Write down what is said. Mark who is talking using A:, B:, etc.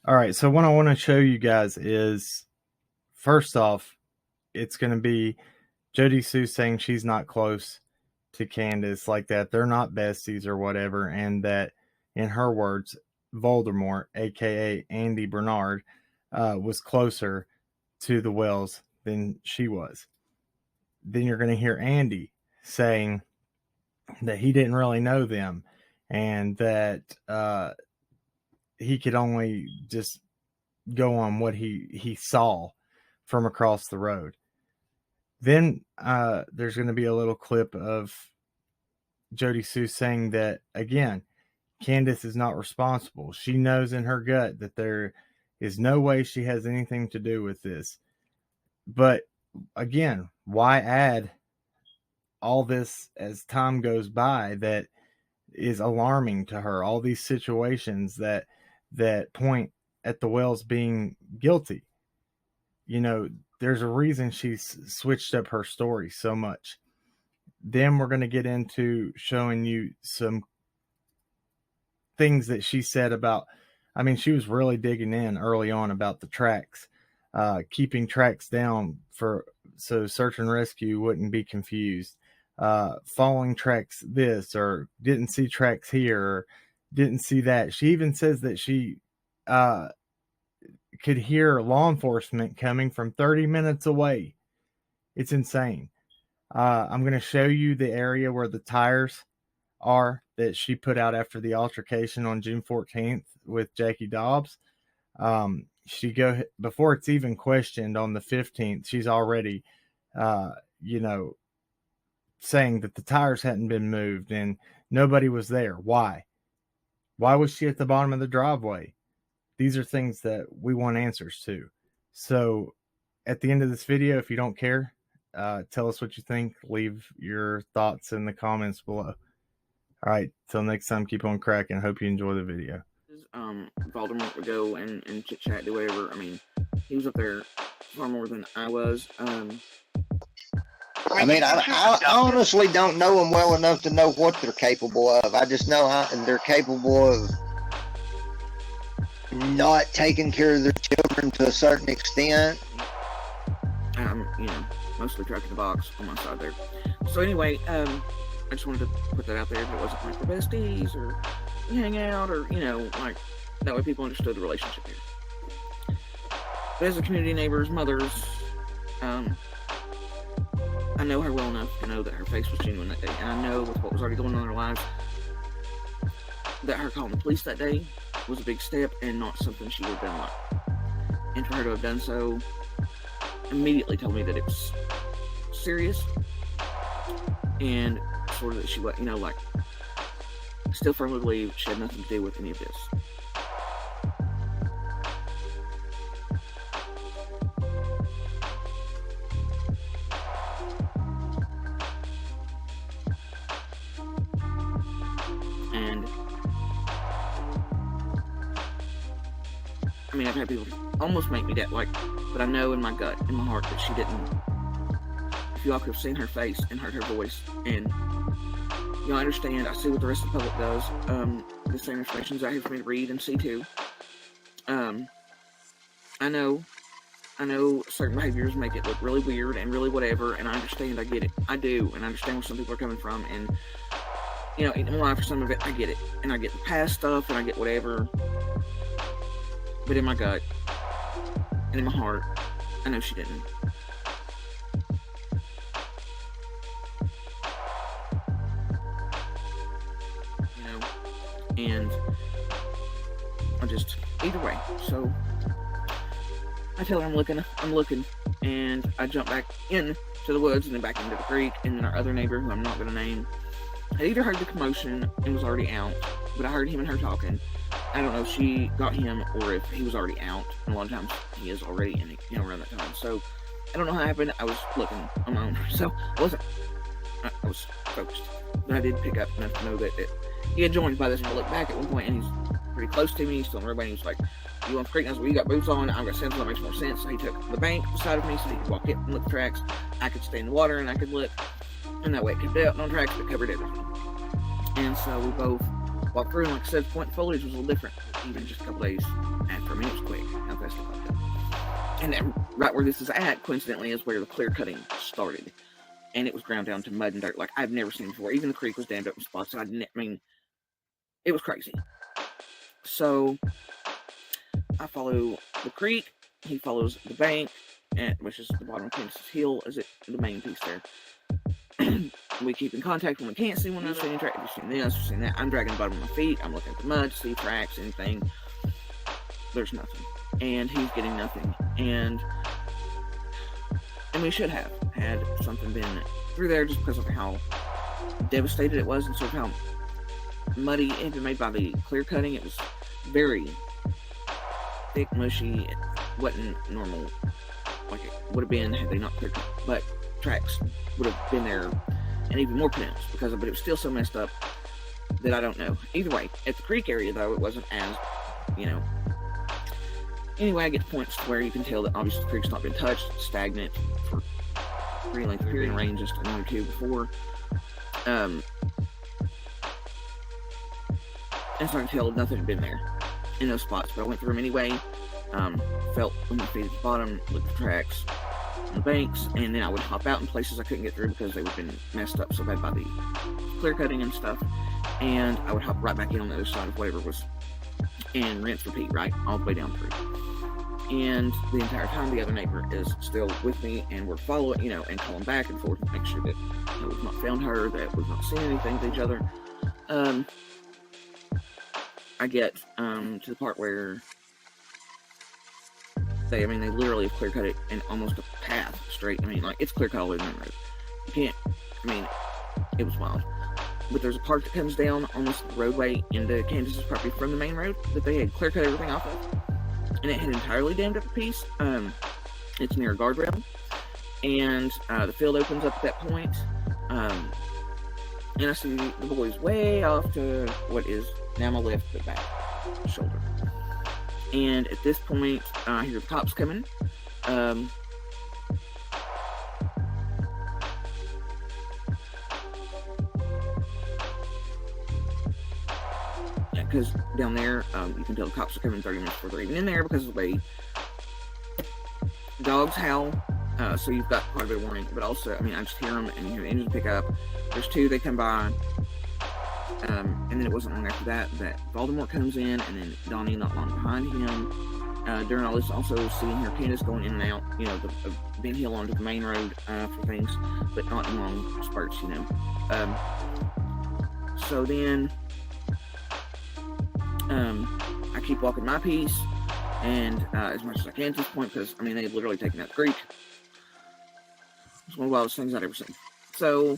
A: All right, so what I want to show you guys is, first off, it's going to be Jodi Sue saying she's not close to Candace like that. They're not besties or whatever, and that, in her words, Voldemort, aka Andy Bernard, was closer to the Wells than she was. Then you're going to hear Andy saying that he didn't really know them, and that he could only just go on what he saw from across the road. Then there's going to be a little clip of Jodi Sue saying that, again, Candace is not responsible. She knows in her gut that there is no way she has anything to do with this. But again, why add all this as time goes by that is alarming to her? All these situations that point at the Wells being guilty. You know, there's a reason she's switched up her story so much. Then we're going to get into showing you some things that she said about, I mean, she was really digging in early on about the tracks, keeping tracks down so search and rescue wouldn't be confused, following tracks this, or didn't see tracks here, or didn't see that. She even says that she could hear law enforcement coming from 30 minutes away. It's insane. I'm going to show you the area where the tires are that she put out after the altercation on June 14th with Jackie Dobbs. Before it's even questioned on the 15th, she's already, saying that the tires hadn't been moved and nobody was there. Why? Why was she at the bottom of the driveway? These are things that we want answers to. So at the end of this video, if you don't care, tell us what you think. Leave your thoughts in the comments below. All right, till next time, keep on cracking. Hope you enjoy the video.
B: Voldemort would go and chit chat, do whatever. I mean, he was up there far more than I was.
C: I mean, I honestly don't know them well enough to know what they're capable of. I just know they're capable of not taking care of their children to a certain extent.
B: Mostly tracking the box on my side there. So anyway, I just wanted to put that out there. If it wasn't like we're besties or we hang out, or like that way people understood the relationship here. But as a community neighbors, mothers, I know her well enough to know that her face was genuine that day, and I know with what was already going on in her lives, that her calling the police that day was a big step and not something she would have done like. And for her to have done so immediately told me that it was serious, and sort of that she, still firmly believed she had nothing to do with any of this. And I mean, I've had people almost make me that, but I know in my gut, in my heart, that she didn't. If y'all could have seen her face and heard her voice, and y'all understand, I see what the rest of the public does. The same information is out here for me to read and see too. I know certain behaviors make it look really weird and really whatever, and I understand, I get it. I do, and I understand where some people are coming from, and in life for some of it, I get it. And I get the past stuff, and I get whatever. But in my gut, and in my heart, I know she didn't. And I just, either way, so I tell her I'm looking, and I jump back into the woods and then back into the creek, and then our other neighbor, who I'm not going to name, I either heard the commotion and was already out, but I heard him and her talking. I don't know if she got him or if he was already out, and a lot of times he is already in, around that time. So I don't know how it happened. I was looking on my own, so I was focused. But I did pick up enough to know that he had joined by this, and I looked back at one point, and he's pretty close to me. He's still on the roadway, and he was like, "You on the creek?" And I was like, "You got boots on." I've got sense, that makes more sense. So he took the bank beside of me so he could walk it and look the tracks. I could stay in the water, and I could look, and that way it kept it out on tracks, but covered everything. And so we both walked through, and like I said, the point of foliage was a little different. even just a couple days after. I mean, it was quick how fast it popped up. And then right where this is at, coincidentally, is where the clear cutting started. And it was ground down to mud and dirt like I've never seen before. Even the creek was dammed up in spots. I mean, it was crazy. So I follow the creek. He follows the bank, which is the bottom of Kansas Hill, is it the main piece there. We keep in contact when we can't see one another. Have you seen this? Have you seen that? I'm dragging the bottom of my feet. I'm looking at the mud to see tracks, anything. There's nothing. And he's getting nothing. And we should have had something been through there just because of how devastated it was and sort of how muddy it had been made by the clear cutting. It was very thick, mushy. It wasn't normal like it would have been had they not clear cut. But tracks would have been there and even more pronounced because of it. It was still so messed up that I don't know. Either way, at the creek area though, it wasn't as, Anyway, I get to points where you can tell that obviously the creek's not been touched, it's stagnant for a pretty lengthy period of rain, just a night or two before. And so I can tell nothing had been there in those spots, but I went through them anyway. Felt on my feet at the bottom, looked for tracks on the banks, and then I would hop out in places I couldn't get through because they would have been messed up so bad by the clear cutting and stuff. And I would hop right back in on the other side of whatever was, and rinse, repeat, right, all the way down through. And the entire time, the other neighbor is still with me, and we're following, and calling back and forth to make sure that we've not found her, that we've not seen anything to each other. I get to the part where they literally have clear cut it in almost a path straight. It's clear cut all the way to the main road. You can't, it was wild. But there's a part that comes down almost the roadway into Candace's property from the main road that they had clear cut everything off of. And it had entirely dammed up a piece. It's near a guardrail. And the field opens up at that point. And I see the boys way off to what is now my left, the back shoulder. And at this point, I hear the cops coming. Because down there, you can tell the cops are coming 30 minutes before they're even in there because of the way dogs howl. So you've got quite a bit of warning. But also, I just hear them and you hear the engine pick up. There's two, they come by. And then it wasn't long after that Voldemort comes in, and then Donnie not long behind him. During all this, also seeing her Candace going in and out, the Ben Hill onto the main road for things, but not in long spurts, So then, I keep walking my piece, and as much as I can at this point, because they had literally taken out the creek. It's one of the wildest things I'd ever seen. So